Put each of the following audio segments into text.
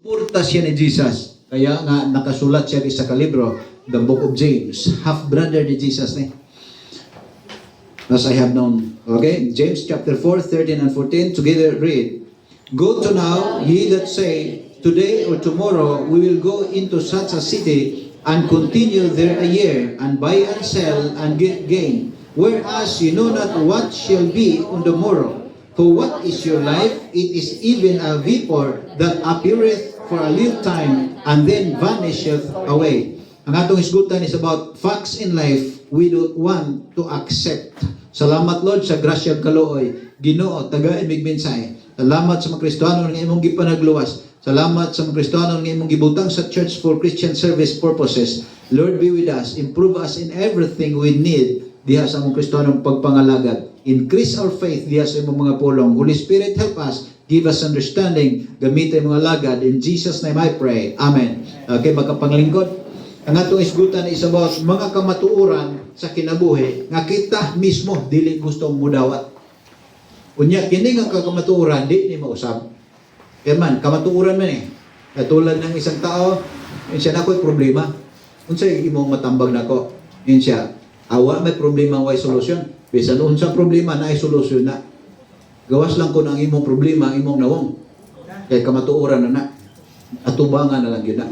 Purta siya ni Jesus. Kaya nga nakasulat siya sa kalibro, the book of James, half brother ni Jesus ni. As I have known. Okay, James chapter 4, 13 and 14, together read. Go to now, ye that say, today or tomorrow we will go into such a city and continue there a year, and buy and sell and get gain. Whereas you know not what shall be on the morrow. For what is your life? It is even a vapor that appeareth for a little time and then vanisheth away. Ang atong isgutan is about facts in life we don't want to accept. Salamat Lord sa grasyang kaluoy. Ginoo, taga-imig mensahe. Salamat sa mga Kristiyano nga imong gipanagluwas. Salamat sa mga Kristiyano nga imong gibutang sa church for Christian service purposes. Lord, be with us. Improve us in everything we need diha sa mga Kristiyanong pagpangalagad. Increase our faith diha sa imong mga pulong. Holy Spirit, help us. Give us understanding. Gamitin mga lagad. In Jesus' name I pray. Amen. Okay, magkapanglingkod. Ang atong isgutan is about mga kamatuoran sa kinabuhi nga kita mismo dili gustong mudawat. Unya kini nga kamatuoran di ni mausab. Kaya man kamatuoran man katulad ng isang tao, siya na ko'y problema. Unsay imong matambag nako? Siya, awa may problema way solusyon. Bisan unsa problema na ay solusyon na. Gawas lang ko ang imong problema, imong nawong. Kaya kamatuoran na. Atubangan na lang yun na.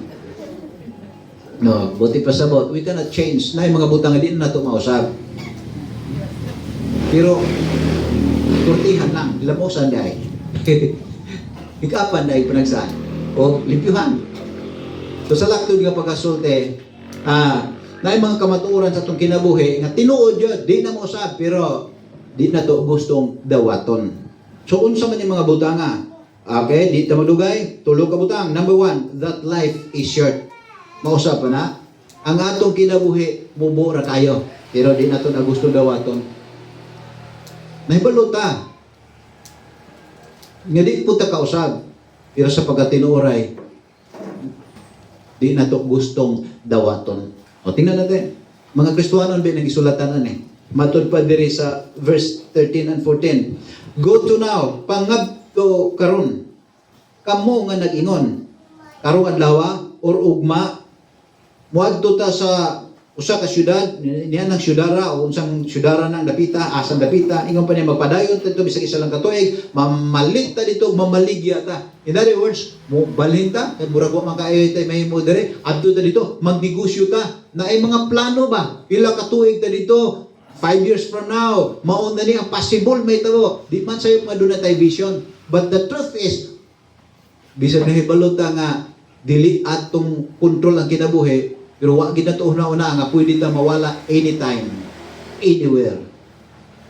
No, buti pa sabot, we cannot change. Na yung mga butang din na ito mausap. Pero, kurtihan lang, lamusan dahil. Ikapan dahil panagsaan. O, limpyuhan. So, sa laktod nga pagkasulti, na yung mga kamatuoran sa itong kinabuhi, nga tinuod yun, di na mausap, pero di na to gustong dawaton. So, unsa man yung mga butanga? Okay, di ta madugay, tulog ka butang. Number 1, that life is short. Mausap na, ang atong kinabuhi, mubura kayo. Pero di na ito na gusto dawaton. Nahibaluta. Nga di po ta kausap. Pero sa pagkatinuray, di na ito gustong dawaton. O tingnan natin. Mga Kristuhanon ba nang isulatan na Matod pa diri sa verse 13 and 14. Go to now, pangabto karon. Kamo nga nag-ingon. Karong adlaw or ugma, muadto ta sa usa ka syudad, niya ng syudara o unsang syudara nang dapita, asang dapita, ingon pa niya magpadayon dito bisag isa lang ka tuig, mamalit ta dito, mamaligya ta. In other words, mo balhin ta, kay murag wa man kaayo tay mahimo dire, adto ta dito, magnegosyo ta. Na ay mga plano ba? Pila ka tuig ta dito, 5 years from now, mao na ni ang possible may tabo. Di man sayo nga dunay tay vision. But the truth is, bisag nahibalo ta nga dili atong kontrol ang kinabuhi, pero wa gid nato una-una nga pwede ta mawala anytime, anywhere.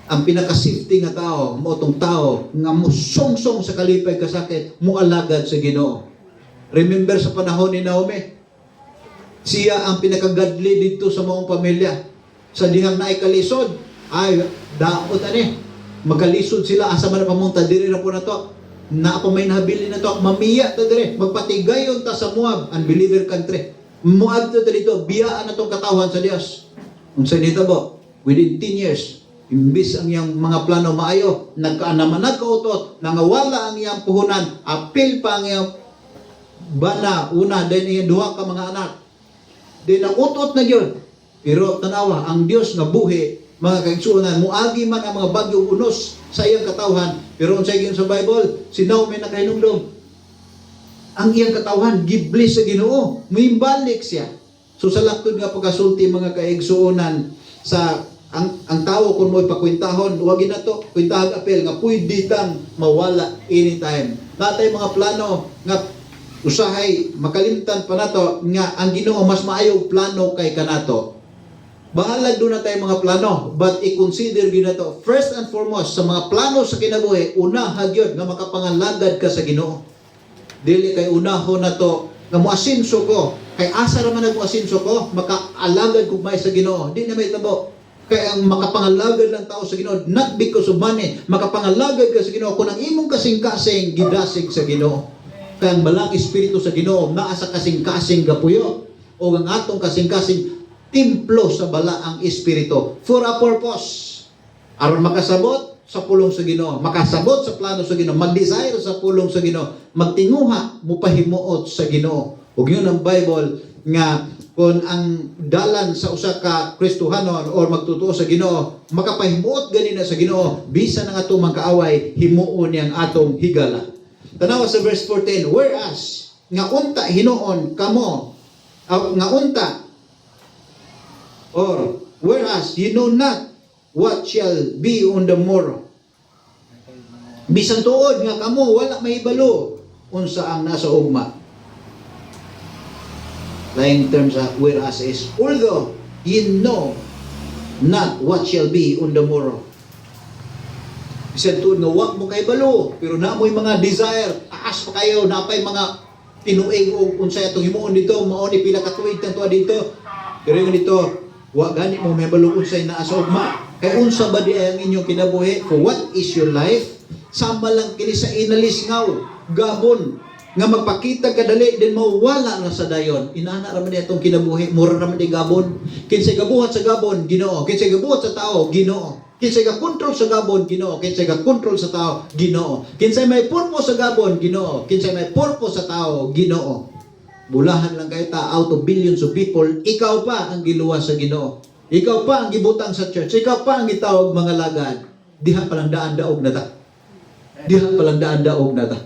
Ang pinaka-safety nga tao, mo tong tao nga musong-song sa kalipay kasakit, mualagad sa Ginoo. Remember sa panahon ni Naomi, siya ang pinaka-godly dito sa mong pamilya. Sa dihang naay kalisod, ay daot ani, magkalisod sila asa man pamunta diri ra po na to. Na ako may nahabilin na to, mamiya to dire, magpatigayon ta sa Moab, unbeliever country. Moab to dito, biyaan na tong katawhan sa Dios. Unsay nito bo? Within 10 years, imbis ang iyang mga plano maayo, nagkaanaman nagkautot, nangawala ang iyang puhunan, apil pa ang iyang bana, una, then iyang duha ka mga anak. Then ang utot na yun. Pero tanawa, ang Dios nga buhi, mga kaigsuonan, muagi man ang mga bagyo unos sa iyang katawhan. Pero unsay giyon sa Bible, si Naomi nakahinumdom. Ang iyang katawhan, gibless sa Ginoo. May balik siya. So sa laktod nga pagkasulti mga kaigsuonan, sa ang tao kung mo'y pakwintahon, huwag na to, kwintahag apel, nga pwede tang mawala anytime. Natay mga plano, nga usahay, makalimtan pa nato, nga ang Ginoo mas maayo plano kay kanato. Bahalag doon na tayo mga plano, but i-consider yun na to. First and foremost, sa mga plano sa kinabuhi, una hagyod nga makapangalagad ka sa Ginoo. Dili kay unahon na to, nga muasinso ko, kay asa raman nag-muasinso ko, makaalagad kung may sa Ginoo. Di na may tabo. Kay ang makapangalagad lang tao sa Ginoo, not because of money, makapangalagad ka sa Ginoo, kung ang imong kasing-kasing, gidasig sa Ginoo. Kaya ang balang espiritu sa Ginoo, naa sa kasing-kasing gapuyo, o ang atong kasing-kasing templo sa bala ang espiritu for a purpose. Aron makasabot, sa pulong sa Ginoo, makasabot sa plano sa Ginoo, mag-desire sa pulong sa Ginoo, magtinguha mo pahimuot sa Ginoo. Ug yun ang Bible nga kung ang dalan sa usa ka Kristohanon or magtutuo sa Ginoo, makapahimuot gani na sa Ginoo, bisan ang atong magkaaway, himuon niyang atong higala. Tanawa sa verse 14, whereas nga unta hinuon kamo, nga unta, or whereas you know not what shall be on the morrow. Bisan tuod nga kamo wala mahibalo unsa ang nasa ugma. Lying terms sa whereas is, although you know not what shall be on the morrow. Bisan tuod nga wa mo kahibalo, pero na mo'y mga desire, taas pa kayo, napay mga tinuig o unsay atong himuon dito, mao ni pila ka tuig tanto dito. Pero nga dito, wa gani mo mahibalo unsay naa sa ugma. Kay unsa ba di ang inyong kinabuhi? For what is your life? Sama lang kini sa inalisngaw, gabon, nga magpakita kadali din mawala na sa dayon. Inana ra man itong kinabuhi, mura ra man di gabon. Kinsay gabuhat sa gabon, Ginoo. Kinsay gabuhat sa tao, Ginoo. Kinsay ga control sa gabon, Ginoo. Kinsay ga control sa tao, Ginoo. Kinsay may purpose sa gabon, Ginoo. Kinsay may purpose sa tao, Ginoo. Bulahan lang kayo ta, out of billions of people, ikaw pa ang giluwas sa Ginoo. Ikaw pa ang gibutang sa church. Ikaw pa ang gitawag mga lagad. Diha palang daan daog na ta. Diha palang daan daog na ta.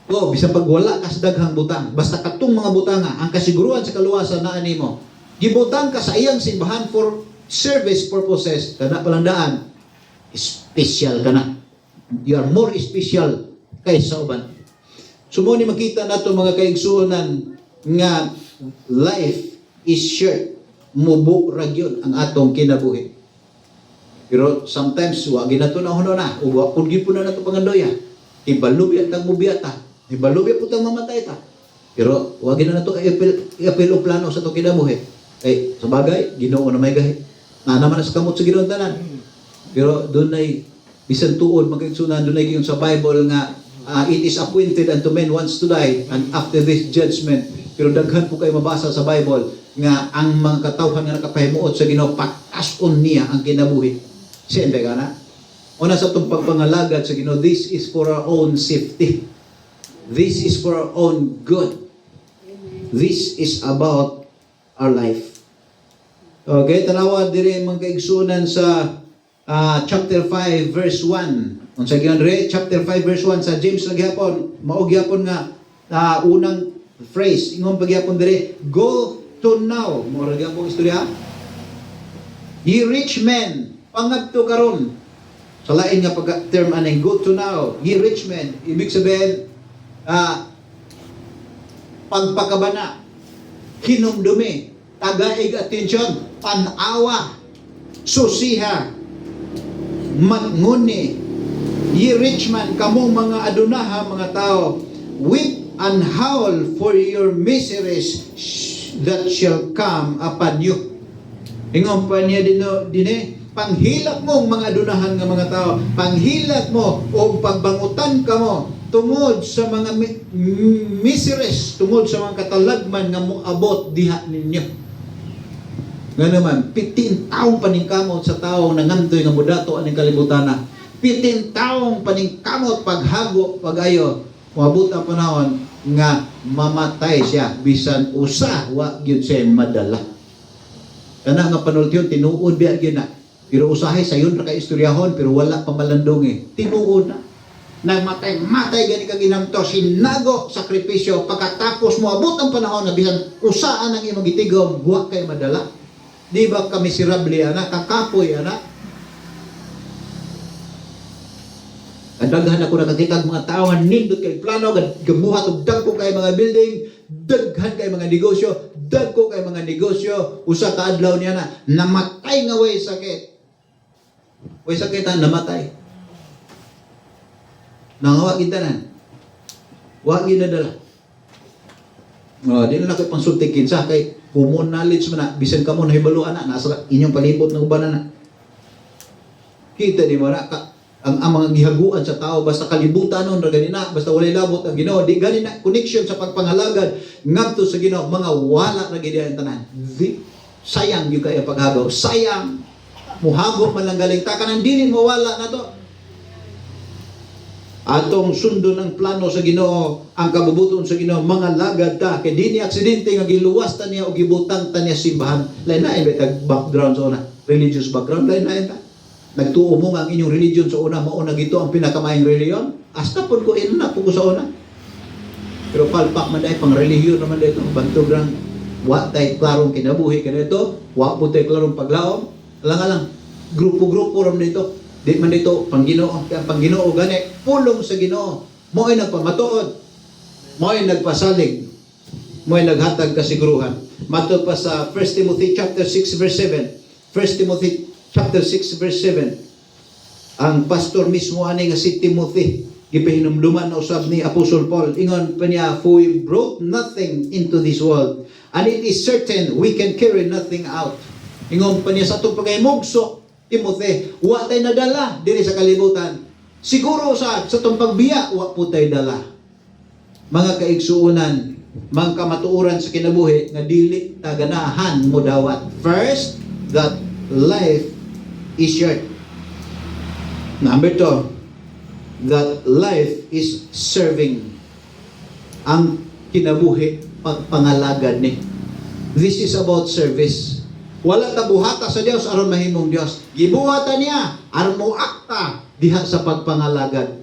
O, bisan pag wala ka sa daghang butang, basta katong mga butanga, ang kasiguruhan sa kaluwasan na animo, gibutang ka sa iyang simbahan for service purposes, kana palang daan, special ka na. You are more special kaysa uban. Sumo ni makita nato mga kaigsuonan nga life is short. Mubo ra gyud ang atong kinabuhi. Pero sometimes wa ginato na hono na, ug wa pud gyud na nato pangandoya. Ibalubi tag mubiyata. Ibalubi pud tag mamatay ta. Pero wa gina nato apil o plano sa atong kinabuhi. Sa bagay, Ginoo na may gahi. Na naman sa kamot sa Ginoo tanan. Pero dunay bisan tuod magkaigsunan dunay giyon sa Bible nga it is appointed unto men once to die and after this judgment. Pero daghan po kayo mabasa sa Bible nga ang mga katawhan nga nakapahimuot sa Ginoo patason niya ang kinabuhi. Siyempre ka na. Una sa itong pagpangalagad sa Ginoo, this is for our own safety. This is for our own good. This is about our life. Okay, tanawa dire mga kaigsunan sa chapter 5 verse 1. Unsa gyud dire chapter 5 verse 1 sa James lagyapon, mao gyapon nga unang phrase ingon pagyapon dire, go to now. Mo ra gyapon istorya. Ye rich men, pangadto karon. Sa lain nga pag term aning go to now. Ye rich men, ibig sabihin pagpakabana, hinumdumi, tagaig atensyon, panawa, susiha, matnguni. Ye rich man, kamong mga adunaha, mga tao, weep and howl for your miseries that shall come upon you. Ingon pa niya din panghilak mo mga adunahan nga mga tao, panghilak mo o pagbangutan ka mo tungod sa mga miseries, tungod sa mga katalagman nga moabot diha ninyo. Nga naman, 15 taong paningkamot sa tao nangandoy nga mudato aning kalibutan na. 15 taong paningkamot paghago pagayo, moabot ang panahon nga mamatay siya bisan usa wa gyud siya madala. Kana nga panultiyon tinuod biya gyud na. Pero usahay sayon ra ka istoryahon pero wala pa malandong tinuod na. Nagmatay gani ka ginamto, sinago sakripisyo, pagkatapos mo abot ang panahon na bisan usaan ang imong gitigom, wa kay madala. Di ba ka miserable ana, kakapoy ana? Daghan ako nakatikag mga tao nga nindot kay plano, gamuhat og dagko kay mga building, daghan kay mga negosyo, dagko kay mga negosyo, usa ka adlaw niya na namatay nga way sakit. Way sakit namatay. Nangawa kita na. Wa ginadala. Di na lang kayo pangsulti kinsa kay common knowledge man na bisan kamo nahibaluan na nasa inyong palibot ng uban na. Kita di mo na ang mga gihaguan sa tao basta kalibutan nun ra ganina basta walay labot ang Ginoo di ganina connection sa pagpangalagad ngadto sa Ginoo mga wala ra gid ang tanan. Sayang gyud kay paghagaw. Sayang. muhago man lang galing ta kanang dili mawala na to. Atong sundo ng plano sa Ginoo, ang kabubuton sa Ginoo, mga lagad ta kay dini aksidente nga giluwas ta niya o gibutang ta niya simbahan. Lain na tag background sa una, religious background lain na ta. Nagtuo mo nga ang inyong religion sa una, mao na gito ang pinakamaayong reliyon. Hasta pod ko ina po ko sa una. Pero palpak man dai pang relihiyon naman dito, bantugrang wa tay klarong kinabuhi kanito, wa po tay klarong paglaom. Alang-alang grupo-grupo ram dito. Di man dito Pangginoo, kaya Pangginoo gani pulong sa Ginoo. Mo ay nagpamatuod. Mo ay nagpasalig. Mo ay naghatag kasiguruhan. Matod pa sa 1 Timothy chapter 6 verse 7. 1 Timothy chapter 6 verse 7. Ang pastor mismo ani nga si Timothy gipahinumduman na usab ni Apostle Paul. Ingon pa niya, "For we brought nothing into this world, and it is certain we can carry nothing out." Ingon pa niya sa itong pagkahimugso, Timothy, wa tay nadala diri sa kalibutan. Siguro sa itong pagbiya, wa po tay dala. Mga kaigsuunan, mga kamatuoran sa kinabuhi, nga dili taganahan mo dawat. First, that life is short. Number 2, that life is serving. Ang kinabuhi, pagpangalagad ni. This is about service. Wala ta buhata sa Dios aron mahimong Dios. Gibuhata niya aron mo akta diha sa pagpangalagad.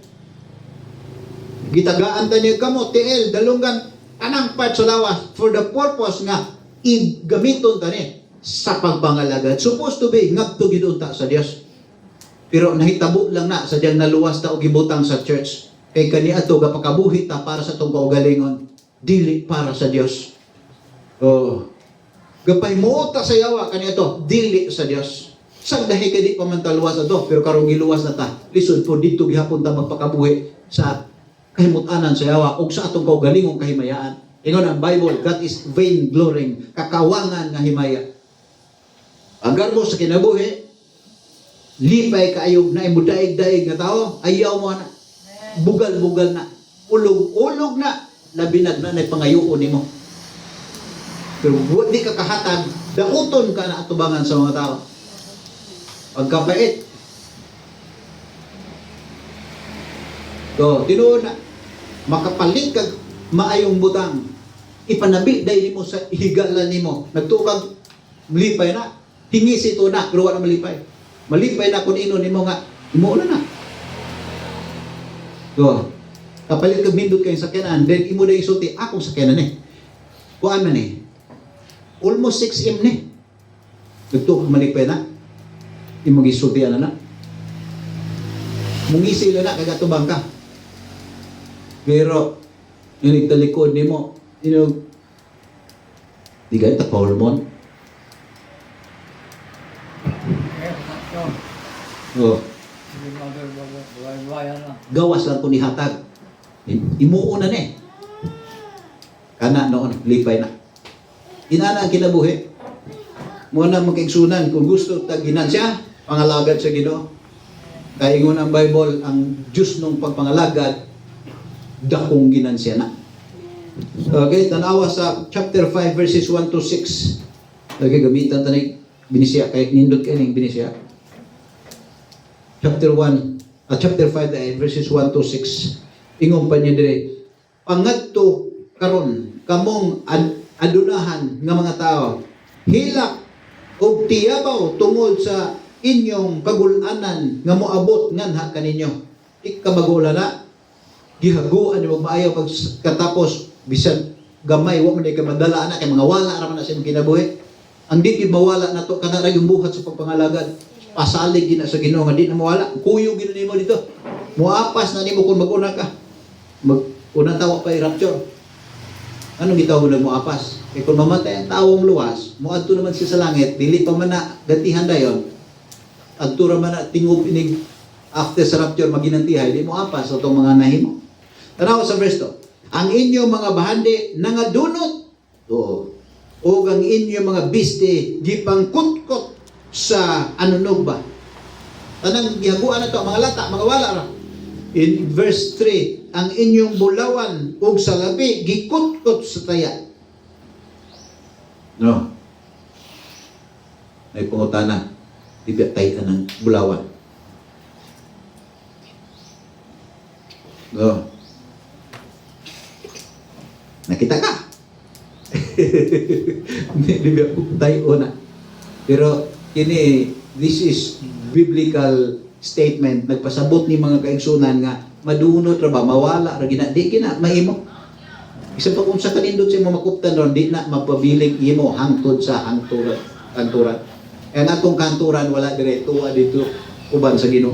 Gitagaan ta niya kamo tiil dalungan anang part sa lawas for the purpose nga gamiton ta ni sa pagpangalagad. Supposed to be ngabto gid unta sa Dios. Pero nahitabo lang na sa diyang naluwas ta og gibutang sa church. Kay kaniadto gapakabuhi ta para sa tong kaugalingon, dili para sa Dios. Oh. Gapay mo ta sa yawa kaniadto, dili sa Dios. Sang dahi kay di pa man ta luwas ato, pero karong giluwas na ta. Lisod po dito gihapon ta magpakabuhi sa kahimut-anan sa yawa ug sa atong kaugalingong kahimayaan. Ingon ang Bible, that is vain glory, kakawangan nga himaya. Agar mo sa kinabuhi, lipay kaayog na imudaig-daig nga tao, ayaw mo na, bugal-bugal na, ulog-ulog na, labinag na pangayuon nimo. Pero di ka kahatag, dauton ka na atubangan sa mga tao. Pagkapait. So, tinuon na, makapalit kag maayong butang, ipanabi dahil mo sa higalan nimo. Nagtukag, malipay na, hingisi ito na, pero wala malipay. Malipay na kung ino nimo nga, imo na. So, kapalit kag mindot kayong sakyanan, then imo na isulti, akong sakyanan eh. Kuan man eh. Almost 6M ni. Nagtukag malipay na. Imong isultian na. Mungisi na kagatubang ka. Pero, yung talikod ni mo, di ka ita hormone. Oh. Gawas lang ko ni hatag. Imuo na ni. Kana noon, lipay na. Inana ang kinabuhi. Muna magkaigsunan, kung gusto taginan siya, pangalagad sa Ginoo. Kaya ingon ang Bible, ang Diyos nung pagpangalagad, dakong ginansya na. Okay, tanawa sa chapter 5 verses 1 to 6. Okay, gamitan tanig binisya, kaya nindot kayo ng binisya. Chapter 5 verses 1 to 6. Ingon pa niya dire, pangadto karon kamong adunahan nga mga tao, hilak o tiyabaw tungod sa inyong kagulanan nga moabot nganha kaninyo. Ikkamagula na, gihaguan yung maayaw pag katapos, bisan gamay, wa man ka madala na, kay mga wala raman na siya kinabuhi. Ang di mawala na to, kanara yung buhat sa pagpangalagad. Pasalig gina sa Ginoo nga di na mawala. Kuyo gina nimo dito. Muapas na nimo kung mag-una ka. Unang tawa pa i-rapture. Anong gitawag na muapas? E kung mamatay ang taong luwas, muadto naman siya sa langit, dili pa man na gantihan dayon. Adto ra man na tingog inig after sa rapture maginantihay, di mo apas sa itong mga nahimo. Tanaw sa verse 2. Ang inyong mga bahandi nangadunot. Oo. O ang inyong mga biste gipangkutkot sa anunog ba? Tanang gihaguan na to, mga lata, mga wala ra. In verse 3, ang inyong bulawan ug salapi gikutkot sa taya. No. May pangutana. Diba tayo ng bulawan. Oh. Nakita ka? Diba tayo na. Pero this is biblical statement. Nagpasabot ni mga kaigsunan nga madunot ra ba, mawala ra gina, di gina mahimo. Isa pa kung sa kanindot sa imo makuptan ron, di na mapabiling imo hangtod sa kanturan. Ang atong kanturan wala dire tuwa dito uban sa Ginoo.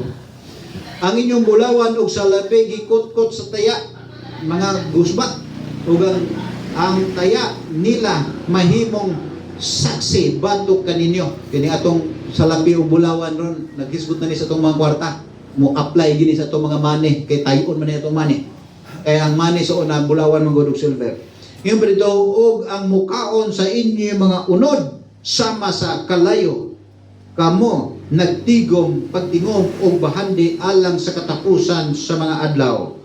Ang inyong bulawan og salapi gikot-kot sa taya, mga gusbat, ug ang taya nila mahimong saksi batok kaninyo. Kini atong salapi o bulawan ron, naghisgot na ni sa atong mga kwarta. Mo apply gini sa atong mga money, kay tayon man ni atong money. Kaya ang money sa una, bulawan man gud og silver. Yung dito, og ang mukaon sa inyo mga unod, sama sa kalayo, kamo nagtigom, pagtingom o bahandi alang sa katapusan sa mga adlaw.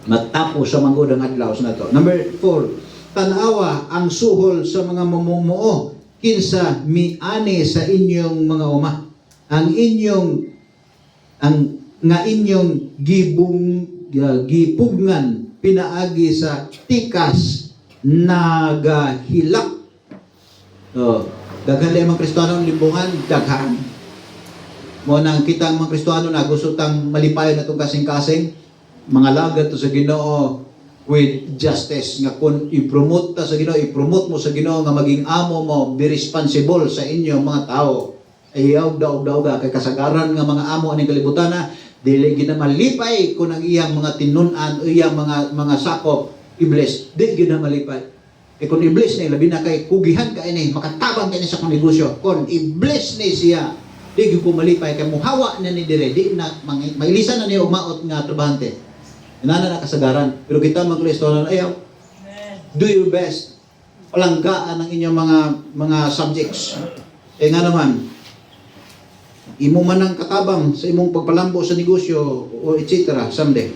Matapos sa mga adlaw sa nato. Number 4, tanawa ang suhol sa mga mamumuo kinsa miani sa inyong mga uma. Ang inyong gipugngan pinaagi sa tikas nagahilak. Daghan mga Kristiyano limbungan, daghan. Mo nang kita ang mga Kristiyano na gusto tang malipayon atong kasing-kasing, mga lagad to sa Ginoo with justice nga kun i-promote ta sa Ginoo, i-promote mo sa Ginoo nga maging amo mo, be responsible sa inyong mga tao. Ayaw daw kay kasagaran nga mga amo aning kalibutan na dili gina malipay kun ang iyang mga tinun-an o iyang mga sakop iblis, di gina malipay. E kung iblis ni labi na kay kugihan ka ini, makatabang ka ini sa kong negosyo. Kung iblis ni siya, di gyud ko malipay kay muhawa na ni dire, di na mailisan na niya umaot nga trabahante. Inana na kasagaran. Pero kita mga Kristiyano ayaw. Do your best. Palanggaan ang inyong mga subjects. Eh nga naman, imo man ang katabang sa imong pagpalambo sa negosyo o etc. someday.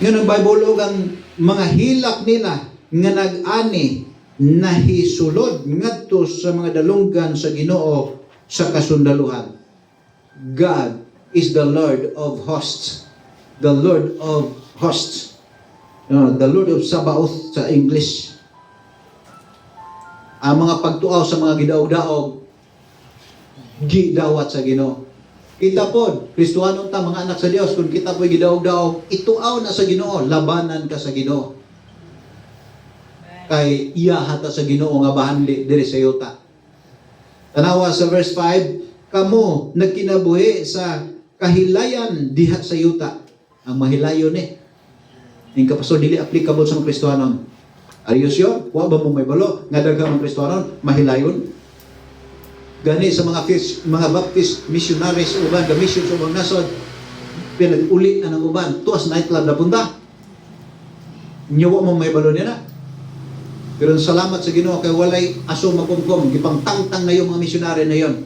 Ngayon ang Bible og ang mga hilak nila nga nag-ani nahisulod ngadto sa mga dalunggan sa Ginoo sa kasundaluhan. God is the Lord of hosts. The Lord of hosts. The Lord of Sabaoth sa English. Ang mga pagtuaw sa mga gidaog-daog gidawat sa Ginoo. Kita po, Kristiyano ta mga anak sa Dios, kung kita po gidaog-daog, ituaw na sa Ginoo, labanan ka sa Ginoo. Kay iya hata sa Ginoo nga bahandi diri sa yuta. Tanawa sa verse 5, kamo nagkinabuhi sa kahilayan diha sa yuta. Ang mahilayon Ning kapastor dili applicable sa mga Kristiyano. Are you sure? Wa ba mo may balo nga daghang mga Kristiyano mahilayon? Gani sa mga Baptist missionaries uban, the missions ubang nasod, pinag-uli na ng uban, tuwas nightclub na punta. Nyawa mo may balo niya na. Pero salamat sa Ginoo kay walay aso makumkum, gipangtangtang na yung mga missionary na yon.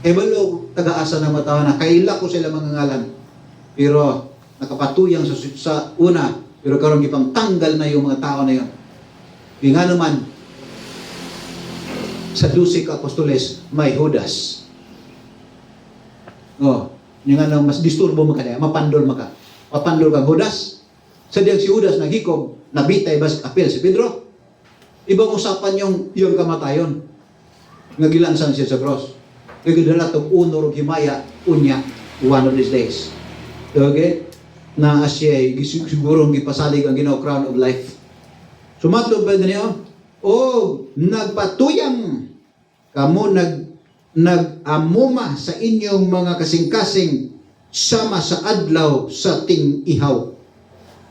Kay balo taga-asa na matawa na, kaila ko sila mga ngalan. Pero nakapatuyang sa una, pero karon gipangtanggal na yung mga tao na yon. Di nga naman, sa 12 ka apostoles, may Judas. Yung nga mas disturbo maka niya, mapandol maka. Mapandol ka, Judas. Sa diyang si Judas naghikom, nabitay bas apil si Pedro. Ibang usapan yung kamatayon. Nagilansan siya sa cross. Nagdala itong unor o himaya, unya, one of these days. Okay? Na siya, siguro gipasalig ang Ginoo crown of life. Sumatlo ba niyo? Nagpatuyang kamo nag-amuma sa inyong mga kasing-kasing sama sa adlaw sa ting ihaw.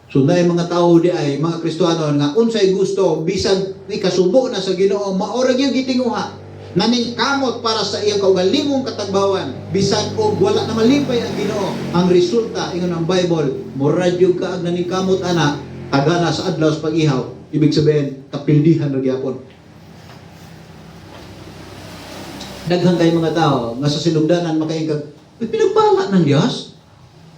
So na mga tao di ay mga Kristiyano nga unsay gusto bisag ikasubo na sa Ginoo maorag yung gitinguha naning kamot para sa iyang kaugalingong katagbawan bisan og wala na malipay ang Ginoo. Ang resulta ingon ang Bible moradyo ka ag naning kamot ana tagana sa adlaw sa pag-ihaw. Ibig sabihin, kapildihan na gyapon. Daghang kay mga tao nga sa sinugdanan makaingkag, pinagpala ng Dios.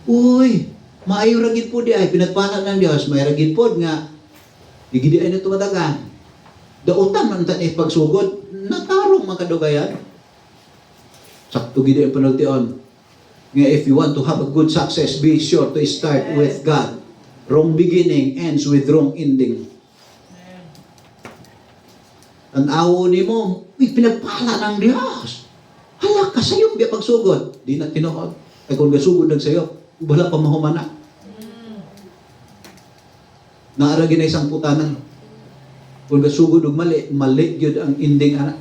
Uy, maayo ra gid po di ay pinagpala ng Dios, may ra gid pod nga digidi ay nato madagan. Dautan man ta ni pagsugod, natarong man kadugayan. Sakto gid ang panultion. Nga if you want to have a good success, be sure to start with God. Wrong beginning ends with wrong ending. Ang awo ni mo, pinagpala ng Diyos. Hala ka sayo, biya pagsugod. Di na tinuod. Ay kung gasugod ng sayo, wala pa mahumana. Naaragin na isang putanan. Kung gasugod og mali, mali yun ang ending anak.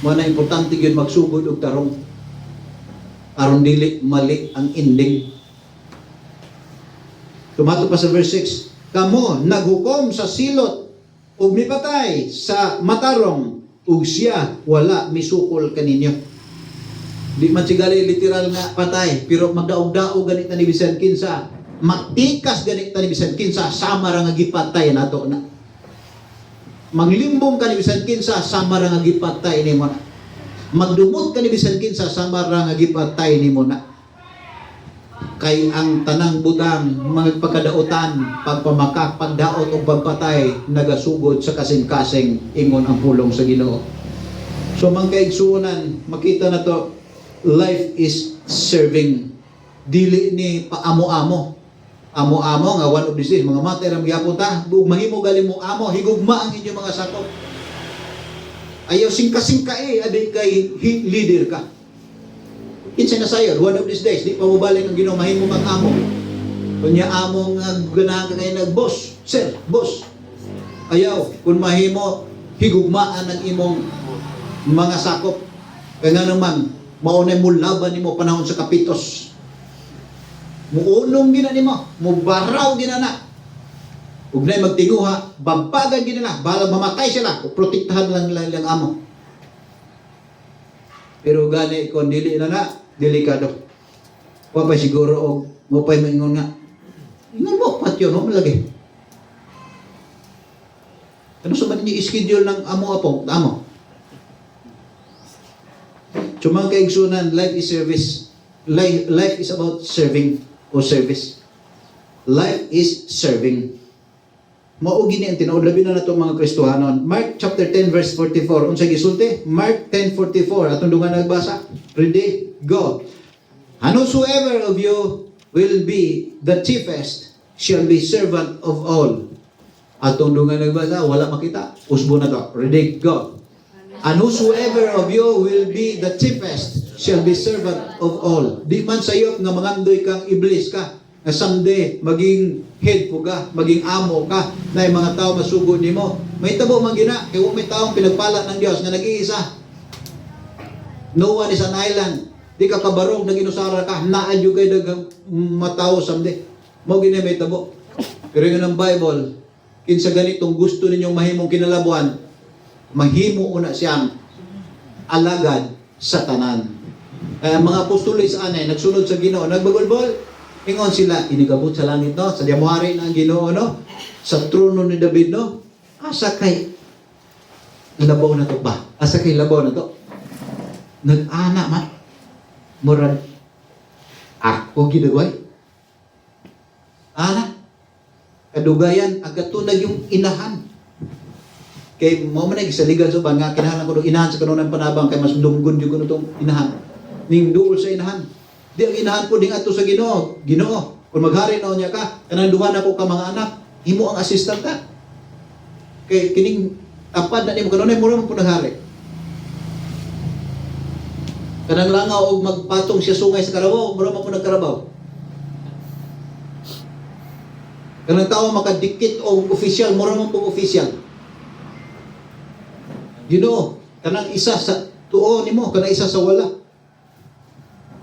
Mga importante yun magsugod og tarong. Aron dili mali ang ending. Tumato pa sa verse 6. Kamo naghukom sa silot ug mipatay sa matarong ug siya wala misukol kaninyo. Di man sigali literal nga patay, pero magdaog-daog ganit na ni bisan kinsa, matikas ganit na ni bisan kinsa, sama ra nga gipatay nato na. Maglimbong ka ni bisan kinsa, sama ra nga gipatay nimo na. Magdumot ka ni bisan kinsa, sama ra nga gipatay nimo na. Kay ang tanang butang, magpagkadautan, pagpamakak, pagdaot o pagpatay, nagasugod sa kasing-kasing ingon ang pulong sa Ginoo. So mangkaigsuonan, makita na to, life is serving. Dili ni paamo-amo. Amo-amo nga one of these days, mga mater ang gyapon ta, mahimo gali mo amo, higugma ang inyong mga sakop. Ayaw singka-singka aday kay leader ka. Kinsa na sayo, one of these days, di pa mo balik ang Ginoo, mahimo kang amo. Kunya amo nga ganahan kay nag-boss, sir, boss. Ayaw, kung mahimo, higugmaan ang imong mga sakop. Kaya nga naman, maunay mo laban nimo panahon sa kapitos. Muunong gina nimo, mubaraw gina na. Ug nay magtinguha, babagan gina na, balang mamatay sila, o protektahan lang lang amo. Pero gani kon dili na delikado. Wa pa siguro og mo pay maingon nga. Ingon mo patyo no malagi. Ano sa man ni schedule ng amo. Sumang kaigsunan, life is service. Life is about serving o service. Life is serving. Mao gini ang tinuod labi na nato mga Kristohanon. Mark chapter 10 verse 44. Unsay gisulti? Mark 10:44. Atong dungan nagbasa. Ready? Go. And whosoever of you will be the chiefest shall be servant of all. Atong dungan nagbasa, wala makita. Usbo na to. Ready? Go. And whosoever of you will be the chiefest shall be servant of all. Di man sayop nga mangandoy kang iblis ka. Na someday, maging head po ka, maging amo ka, na yung mga tao masugod ni mo. May tabo man gina, kaya may taong pinagpala ng Diyos na nag-iisa. No one is an island. Di ka kabarog, nag-inusara ka, naan yung kayo dagang matao someday. Mo gina may tabo. Pero yun ang Bible, kinsa ganitong gusto ninyong mahimong kinalabuan, mahimo una siyang alagad sa tanan. Kaya mga apostoles sa anay, nagsunod sa Ginoo, nagbagolbol, ingon sila, inigabot sa langit, no? Sa diamuhari ng Ginoo, no? Sa trono ni David, no? Asa kay labaw na to ba? Asa kay labaw na to? Nag-ana man. Murad. Ako ginagway. Ana. Kadugayan, agatunag yung inahan. Kay mo man nagsaligan sa banga, kinahanglan ko ng inahan sa kanunang panabang, kay mas dumgon yung kuno itong inahan. Ning duol sa inahan. Di ang inahan po ding ato sa Ginoo. Ginoo, kung maghari na niya ka, kanang duha na ko ka mga anak, imo ang assistant ka. Kay kining tapad na nimo kanunay mo naman po naghari. Kanang langaw og magpatong siya sungay sa karabaw, mo naman po nagkarabaw. Kanang tao makadikit og official, mo naman po official. Ginoo, kanang isa sa tuo nimo, kanang isa sa wala.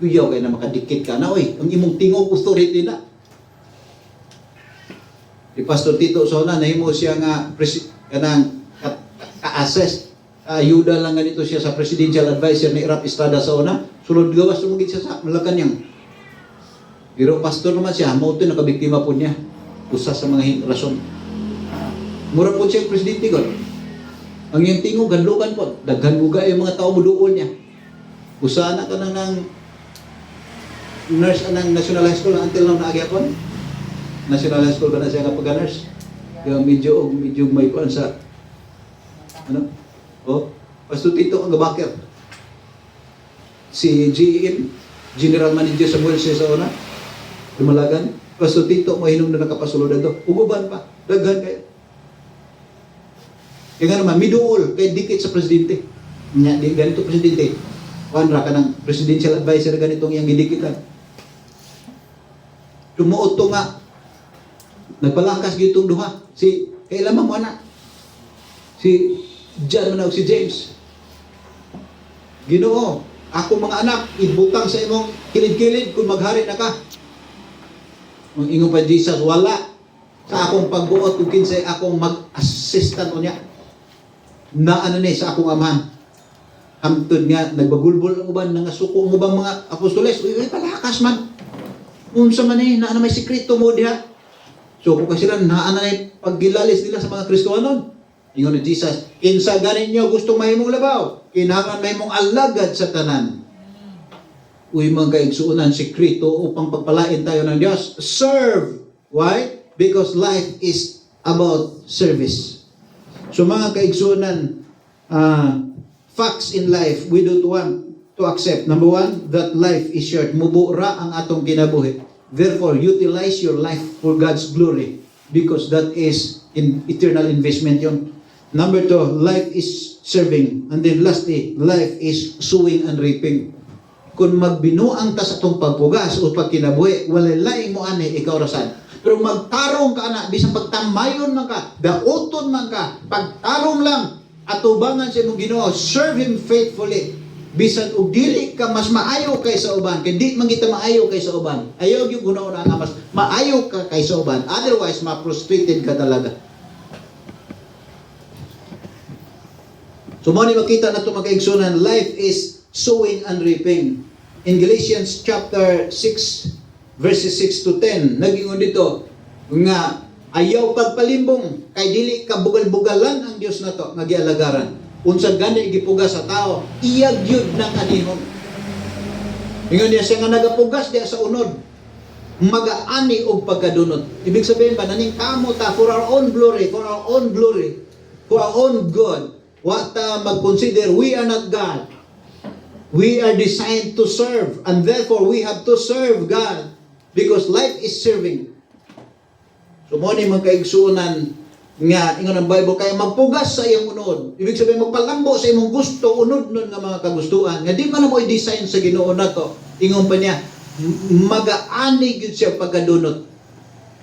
Kuyaw kay na makadikit ka na, oy, ang imong tingog authority na. Si Pastor Tito Sona, nahimo siya nga kanang ka-assess, ayuda lang ganito siya sa presidential advisor ni Irap Estrada sa una, sulod gawas sumugit siya sa Malacanang. Pero pastor naman siya, mauto nakabiktima po niya, usa sa mga rason. Mura po siya presidente ko. Ang iyang tingog, ganlugan po, daghan buga yung mga tao muduol niya. Usa na ka ng nurse anang National High School until now naagyapon. National High School ba na siya nga pagka-nurse? Yung medyo may kuan sa Pastor Tito ang gabaker. si GM, General Manager Samuel C. sa una, lumalagan, Pastor Tito, mahinom na nakapasulod na ito. Uguban pa, daghan kayo. Kaya nga naman, miduol, kaya dikit sa presidente. Nga, di, ganito presidente. Wanra ka ng presidential advisor, ganitong iyang gidikitan. Tumuot to nga, nagpalakas gitong duha. Kailan mo na? Si John Manawag, si James. Ginoo, ako mga anak, ibutang sa imong kilid-kilid kung maghari na ka. Ang ingon pa Jesus, wala sa akong pagbuot kung kinsay akong mag-assistant o niya. Na ano ni sa akong amahan. Hamtod nga, nagbagulbol ang uban, nangasuko ang ubang mga apostoles. Uy, palakas man. Unsa man na may sikreto mo diha. So, kung kasi lang, naanay paggilalis nila sa mga Kristohanon. Ingon ni Jesus, kinsa ganin nyo gustong mahimong labaw, kinahanglan mahimong alagad sa tanan. Uy, mga kaigsuunan, sikreto upang pagpalain tayo ng Diyos. Serve! Why? Because life is about service. So, mga kaigsuunan, facts in life we don't want to accept. Number one, that life is short. Mubura ang atong kinabuhi. Therefore, utilize your life for God's glory because that is eternal investment yun. Number two, life is serving. And then lastly, life is sowing and reaping. Kung magbinuang ta sa itong pagpugas o pagkinabuhi, walay laing mo ani, ikaw rasan. Pero magtarong ka na, bisang pagtamayon man ka, dauton man ka, pagtarong lang, atubangan sa imong Ginoo, serve Him faithfully. Bisan og dili ka mas maayo kaysa uban, kay di man kita maayo kaysa uban. Ayaw gyud Ginoo na nga mas maayo ka kaysa uban. Otherwise, ma-frustrated ka talaga. So mo ni makita nato magkaigsunan, life is sowing and reaping. In Galatians chapter 6 verses 6 to 10, nagingon dito nga ayaw pagpalimbong kay dili ka bugal-bugalan ang Dios nato nga gialagaran. Unsa gani gipugas sa tao, iyag yun ng anihon. Ingon niya siya nga nagapugas diya sa unod, magaani og pagkadunot. Ibig sabihin ba, naning kamo ta for our own glory, for our own glory, for our own good. What mag-consider, we are not God. We are designed to serve, and therefore we have to serve God because life is serving. So mo ni magkaigsuunan nga ingon ang Bible kaya magpugas sa iyang unod. Ibig sabihin magpalambo sa imong gusto unod nun nga mga kagustuhan. Nga di man mo i-design sa Ginoo nato. Ingon pa niya magaani gyud siya pagkadunot.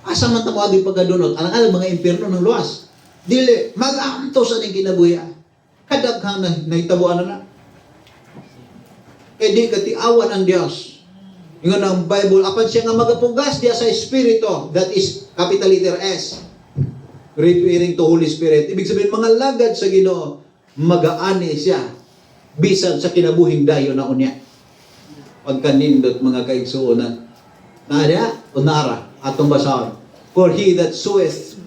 Asa man ta mo agi pagkadunot? Alang mga impierno ng luwas. Dili mag-amto sa ning kinabuhi. Kadaghang nahitabuan na. Kaya di katiawan ang Dios. Ingon ang Bible apan siya nga magapugas diya sa Espiritu, that is capital letter S. Referring to Holy Spirit. Ibig sabihin, mga lagad sa Ginoo, magaani siya bisan sa kinabuhing dayo na unya. Pagkanindot mga kaigsuonan. Naada o nara atong basahon. For he that soweth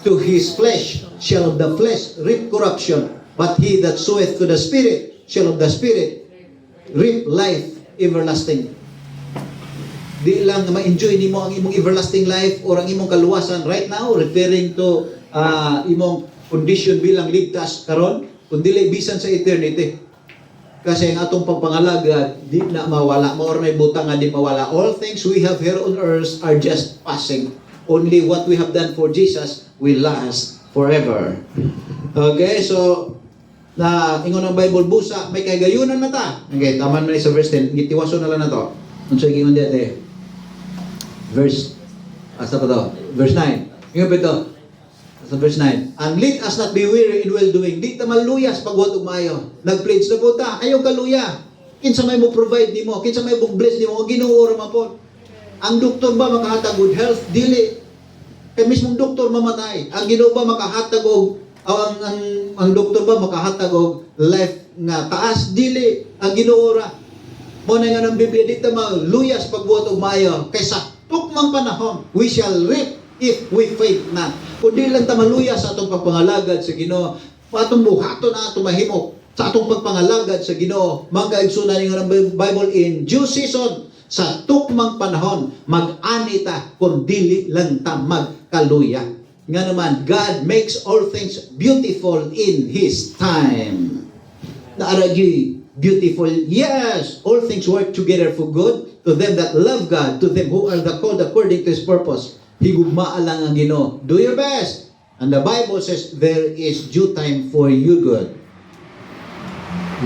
to his flesh shall of the flesh reap corruption, but he that soweth to the Spirit shall of the Spirit reap life everlasting. Di lang ma-enjoy nimo ang imong everlasting life or ang imong kaluwasan right now, referring to imong condition bilang ligtas karon, kundi bisan sa eternity. Kasi ang atong pagpangalaga di na mawala, or may butang nga di mawala. All things we have here on earth are just passing. Only what we have done for Jesus will last forever. Okay, so na ingon ang Bible busa may kagayunan na ta. Okay, taman man sa verse 10, gitiwaso na lang na to. Unsa gingon dito? Verse asa pa to? Verse 9. Ingon pa to. Sa verse 9. And let us not be weary in well doing. Di ta maluyas pagbuhat og maayo. Nag-pledge na po ta, ayaw kaluya. Kinsa may mo provide nimo, kinsa may mo bless nimo, og Ginoo ra man po. Ang doktor ba makahatag good health? Dili. Kay mismong doktor mamatay. Ang Ginoo ba makahatag og ang doktor ba makahatag og life nga taas? Dili. Ang Ginoo ra. Mo na nga ng Biblia, di ta maluyas pagbuhat og maayo. Kaysa tukmang panahon, we shall reap if we faint not. Kundi lang ta maluya sa atong pagpangalagad sa Ginoo, atong buhaton na atong mahimo sa atong pagpangalagad sa Ginoo. Magkaigsunan nga ng Bible in due season, sa tukmang panahon, mag-ani ta kung dili lang ta magkaluya. Nga naman, God makes all things beautiful in His time. Naaragi beautiful. Yes, all things work together for good to them that love God, to them who are the called according to His purpose. Higugmaa lang ang Ginoo. Do your best. And the Bible says there is due time for you good.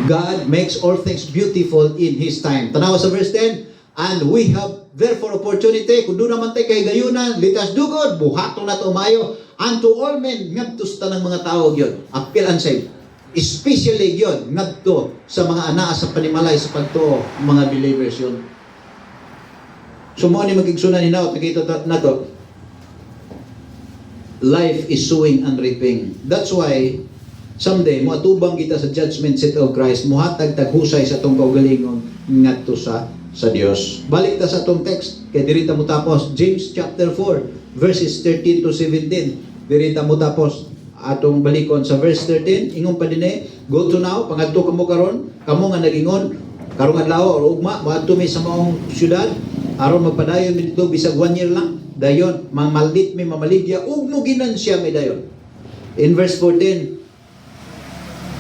God makes all things beautiful in His time. Tanawa sa verse 10, and we have therefore opportunity, kung doon naman tayo kay gayunan, let us do good, buhaton na tumayo, unto all men, ngadto sa tanang mga tao yun, appeal and save. Especially yun, ngadto sa mga anaa sa panimalay sa pagtuo, mga believers yun. So mo ni magigsunan ni Naot, nakita na to, life is sowing and reaping. That's why someday moatubang kita sa judgment seat of Christ, muhatag taghusay sa tong kaugalingon ngadto sa Dios. Balik ta sa atong text kay diri ta mo tapos James chapter 4 verses 13 to 17. Diri ta mo tapos atong balikon sa verse 13. Ingon pa dinhi, go to now pangadto kamo karon, kamo nga nagingon karong adlaw or ugma moadto mi sa maong syudad aron magpadayon mi dito bisag 1 year lang. Dayon mamalit mi mamaligya ug mo ginansya mi dayon. In verse 14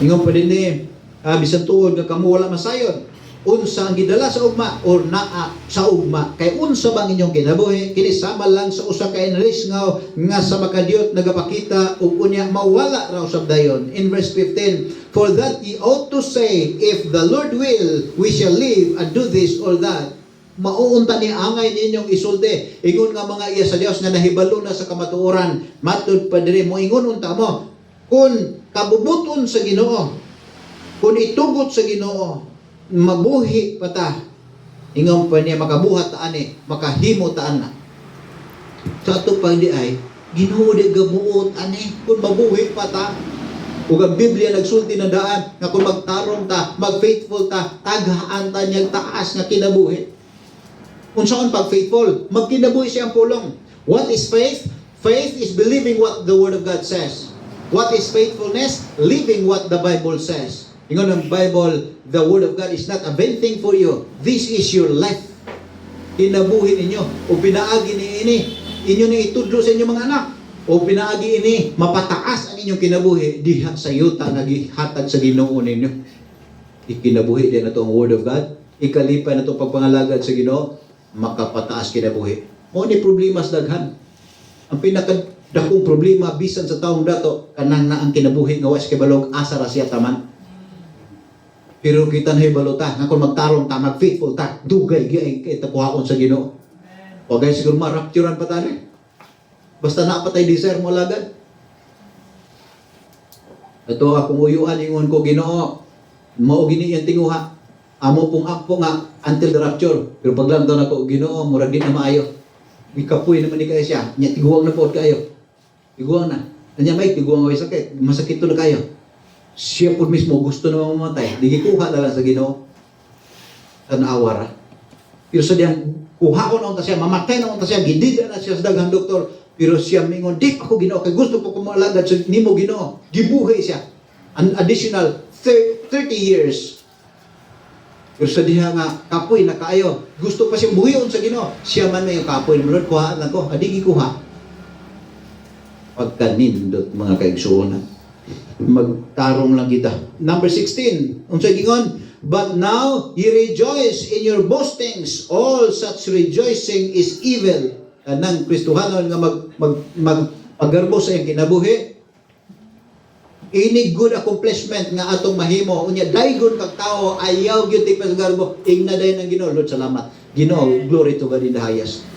ingon pa dinhi, bisan tuod nga kamo wala masayon, unsa ang gidala sa ugma or naa sa ugma, kay unsa bang inyong kinabuhi, kini sama lang sa usa ka analis nga sa makadiyot nagapakita ug unya mawala raw sab dayon. In verse 15, for that ye ought to say, if the Lord will, we shall live and do this or that. Mauunta ni angay ninyong isulde, ingon nga mga iya sa Dios nga nahibalo na sa kamatuoran, matud pa diri mo ingon unta mo, kung kabubuton sa Ginoo, kung itugot sa Ginoo, mabuhi pa ta. Ingon pa niya, makabuhat ta ani, makahimo ta ana. Sa ato pa hindi ay, Ginoo di gabuot ani, kung mabuhi pa ta. Ug ang Biblia nagsulti na daan, nga kung magtarong ta, mag-faithful ta, taghaan ta niyang taas nga kinabuhi. Kung saan pag-faithful, magkinabuhi siyang pulong. What is faith? Faith is believing what the Word of God says. What is faithfulness? Living what the Bible says. Ingon ang Bible, the Word of God is not a vain thing for you. This is your life. Kinabuhi ninyo. O pinaagi ni ini, inyo na itudlo sa inyong mga anak. O pinaagi ini, mapataas ang inyong kinabuhi, diha sa yuta nagihatag sa Ginoo ninyo. Ikinabuhi din na ito ang Word of God. Ikalipay na ito pagpangalagad sa Ginoo, makapataas kinabuhi. Mo ni problema sa daghan. Ang pinakadakong problema bisan sa taong dato kanang na ang kinabuhi nga was kibalog asa ra siya taman. Pero kita na hibalota nga kung magtarong ta, mag-faithful ta, dugay gyud kay tapuhaon sa Ginoo. O guys, siguro ma-rapturean pa tani. Basta na patay desire mo lagad. Ito akong uyuan ingon ko, Ginoo, mao gini yang tinguha. Amo pong akpo nga until the rapture. Pero paglantaw na ko, Ginoo, murag di na maayo. Ikapoy naman ni kayo siya. Nya tiguang na po kayo. Tiguang na. Anya may tiguang ay sakit. Masakit to na kayo. Siya po mismo gusto na mamatay. Di kuha na lang sa Ginoo. Tanawara. Pero sa diyan, kuhaon na unta siya, mamatay na unta siya, gidida na siya sa daghang doktor. Pero siya mingon, di ako Ginoo, kay gusto po kumalagad sa nimo Ginoo. Gibuhay siya. An additional 30 years. Pero sa diha nga, kapoy na kaayo. Gusto pa siyang buhiyon sa Ginoo. Siya man may kapoy. Mulod, kuhaan lang ko. Adigi kuha. Pagkanindot mga kaigsuonan. Magtarong lang kita. Number 16. Unsay gingon? But now ye rejoice in your boastings. All such rejoicing is evil. Kanang Kristohanon nga magpagarbo sa iyang kinabuhi. Ini good accomplishment nga atong mahimo. Unya daygon kag tao ayaw gyud ti pasgarbo. Ingna dayon ang Ginoo. Lord, salamat. Ginoo, glory to God in the highest.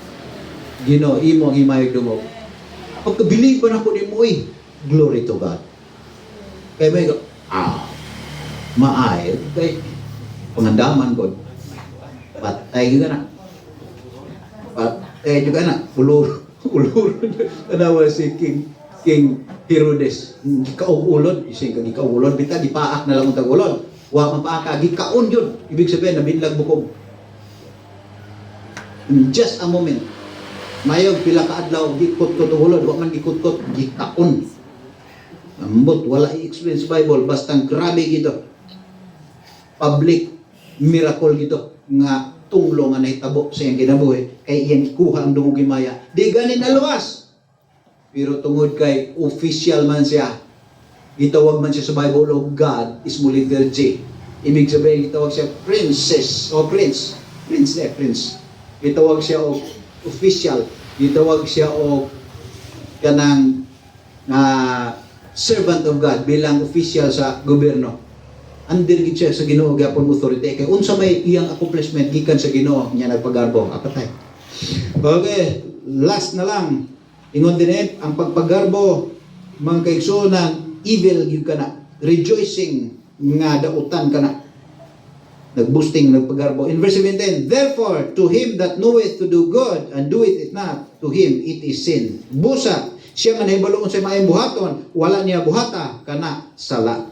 Ginoo, imo ang himayog dumog. Pagka-believe pa na ko nimo glory to God. Kaya may maay, kay pangandaman ko. Patay ka na. Patay ka na. Ulur. Tanawa si King Herodes. Gikaulod. Ising ka gikaulod. Bita, gipaak na lang ang tagulod. Wa mapaaka. Gikaon yun. Ibig sabihin, nabinlag bukog. In just a moment. Mayog pila ka adlaw, gikot-kot ang ulod. Wa man gikot-kot. Gikaon. Ambot, wala i-experience Bible. Bastang grabe gito. Public miracle gito. Nga tunglo nga nahitabo sa iyang kinabuhi. Kay iyang kuha ang dumugimaya. Di ganin na luwas. Pero tungod kay official man siya. Gitawag man siya sa Bible of God is mo letter J. Ibig sabihin, gitawag siya princess o prince. Prince. Gitawag siya o official. Gitawag siya o kanang servant of God bilang official sa gobyerno. Under gid siya sa Ginoo gyapon authority kay unsa may iyang accomplishment gikan sa Ginoo niya nagpagarbo. Apatay. Okay, last na lang. Ingon din ang pagpagarbo mga kaigsuonan evil gyud kana, rejoicing nga dautan kana. Nagboosting, nagpagarbo. In verse 17, therefore, to him that knoweth to do good, and doeth it not, to him it is sin. Busa, siya man hibaloon sa maayong buhaton, wala niya buhata, kana sala.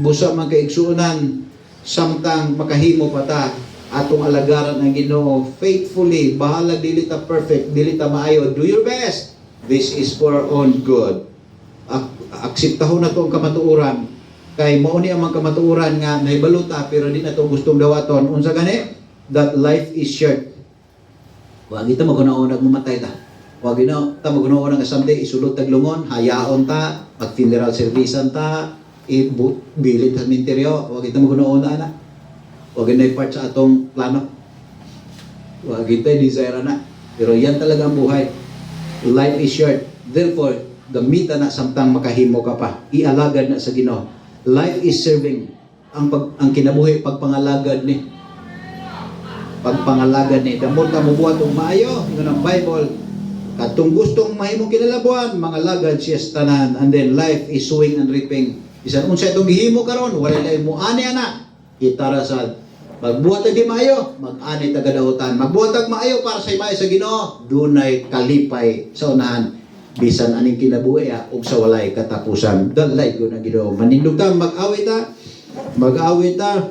Busa man kaigsuonan, samtang makahimo pa ta, atong alagaran ng Ginoo faithfully, bahala dili ta perfect, dili ta maayo. Do your best. This is for our own good. Akseptahon na to ang kamatuoran. Kay mao ni ang kamatuoran nga nahibaluta pero di na to gustong dawaton. Unsa gani? That life is short. Wa kita magunaon mamatay ta. Wa gina ta magunaon nga someday isulod tag lungon, hayaon ta, mag funeral servicean ta, bilit sa minteryo, wa kita magunaon na. Wa gina part sa atong plano. Wa kita desire na. Pero yan talaga ang buhay. Life is short. Therefore, gamita na samtang makahimo ka pa. Ialagad na sa Ginoo. Life is serving. Ang kinabuhi pagpangalagad ni. Pagpangalagad ni. Damod ka mabuhat og maayo, yun ang Bible. Katong gustong mahimong kinalabuan, mga lagad siya sa tanan. And then life is sowing and reaping. Bisan unsa itong gihimo karon, wala lay mo ani ana. Itara sa magbuhat di maayo, mag-ani tagadahutan. Magbuhat maayo para sa imayo sa Ginoo, dunay kalipay sa unahan. Bisan aning kinabuhi ug sa walay katapusan. Dalay ko na Ginoo. Manindog ta, mag-awit ta.